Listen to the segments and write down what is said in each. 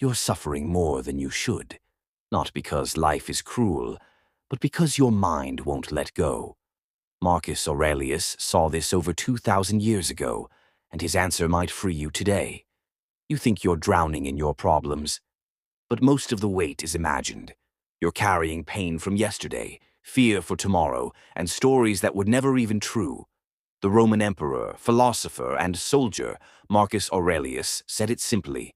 You're suffering more than you should, not because life is cruel, but because your mind won't let go. Marcus Aurelius saw this over 2,000 years ago, and his answer might free you today. You think you're drowning in your problems, but most of the weight is imagined. You're carrying pain from yesterday, fear for tomorrow, and stories that were never even true. The Roman emperor, philosopher, and soldier Marcus Aurelius said it simply: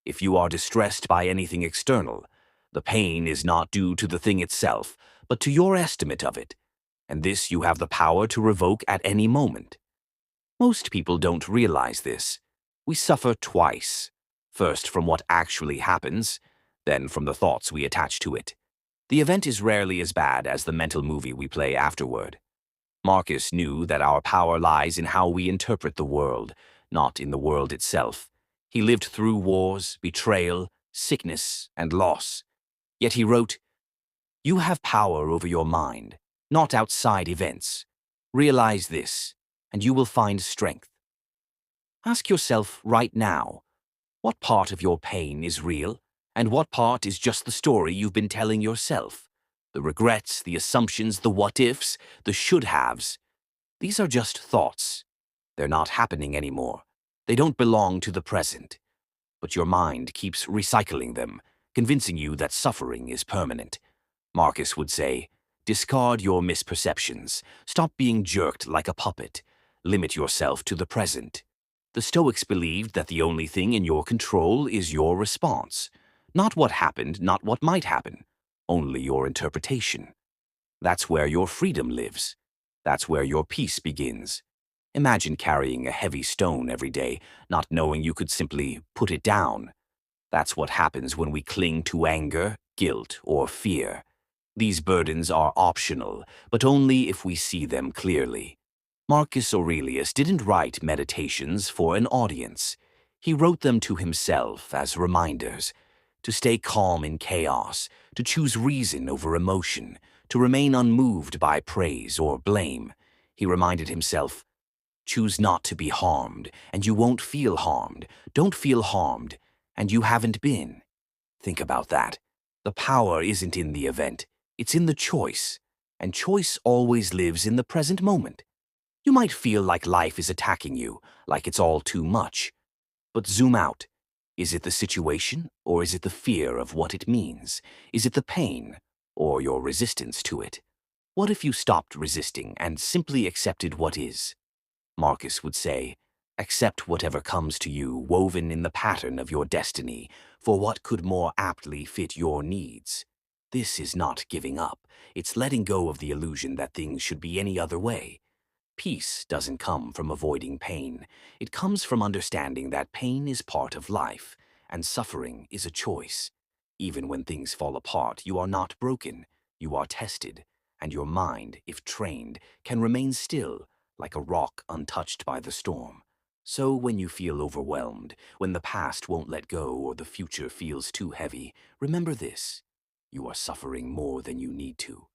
if you are distressed by anything external, the pain is not due to the thing itself, but to your estimate of it, and this you have the power to revoke at any moment. Most people don't realize this. We suffer twice. First from what actually happens, then from the thoughts we attach to it. The event is rarely as bad as the mental movie we play afterward. Marcus knew that our power lies in how we interpret the world, not in the world itself. He lived through wars, betrayal, sickness, and loss. Yet he wrote, "You have power over your mind, not outside events. Realize this, and you will find strength." Ask yourself right now, what part of your pain is real, and what part is just the story you've been telling yourself? The regrets, the assumptions, the what-ifs, the should-haves. These are just thoughts. They're not happening anymore. They don't belong to the present. But your mind keeps recycling them, convincing you that suffering is permanent. Marcus would say, discard your misperceptions. Stop being jerked like a puppet. Limit yourself to the present. The Stoics believed that the only thing in your control is your response. Not what happened, not what might happen. Only your interpretation. That's where your freedom lives. That's where your peace begins. Imagine carrying a heavy stone every day, not knowing you could simply put it down. That's what happens when we cling to anger, guilt, or fear. These burdens are optional, but only if we see them clearly. Marcus Aurelius didn't write meditations for an audience. He wrote them to himself as reminders to stay calm in chaos, to choose reason over emotion, to remain unmoved by praise or blame. He reminded himself, choose not to be harmed, and you won't feel harmed. Don't feel harmed, and you haven't been. Think about that. The power isn't in the event, it's in the choice, and choice always lives in the present moment. You might feel like life is attacking you, like it's all too much. But zoom out. Is it the situation, or is it the fear of what it means? Is it the pain, or your resistance to it? What if you stopped resisting and simply accepted what is? Marcus would say, accept whatever comes to you woven in the pattern of your destiny, for what could more aptly fit your needs. This is not giving up. It's letting go of the illusion that things should be any other way. Peace doesn't come from avoiding pain. It comes from understanding that pain is part of life, and suffering is a choice. Even when things fall apart, you are not broken. You are tested, and your mind, if trained, can remain still, like a rock untouched by the storm. So when you feel overwhelmed, when the past won't let go or the future feels too heavy, remember this: you are suffering more than you need to,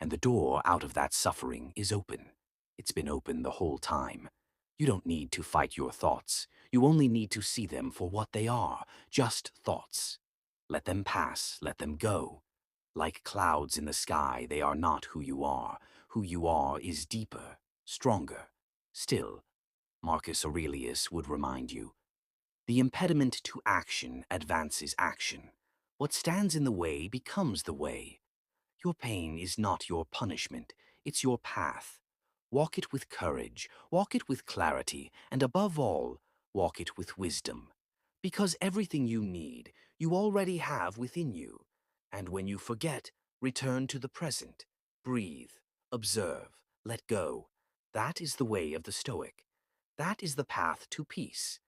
and the door out of that suffering is open. It's been open the whole time. You don't need to fight your thoughts. You only need to see them for what they are, just thoughts. Let them pass, let them go. Like clouds in the sky, they are not who you are. Who you are is deeper, stronger. Still, Marcus Aurelius would remind you, the impediment to action advances action. What stands in the way becomes the way. Your pain is not your punishment, it's your path. Walk it with courage, walk it with clarity, and above all, walk it with wisdom. Because everything you need, you already have within you. And when you forget, return to the present. Breathe, observe, let go. That is the way of the Stoic. That is the path to peace.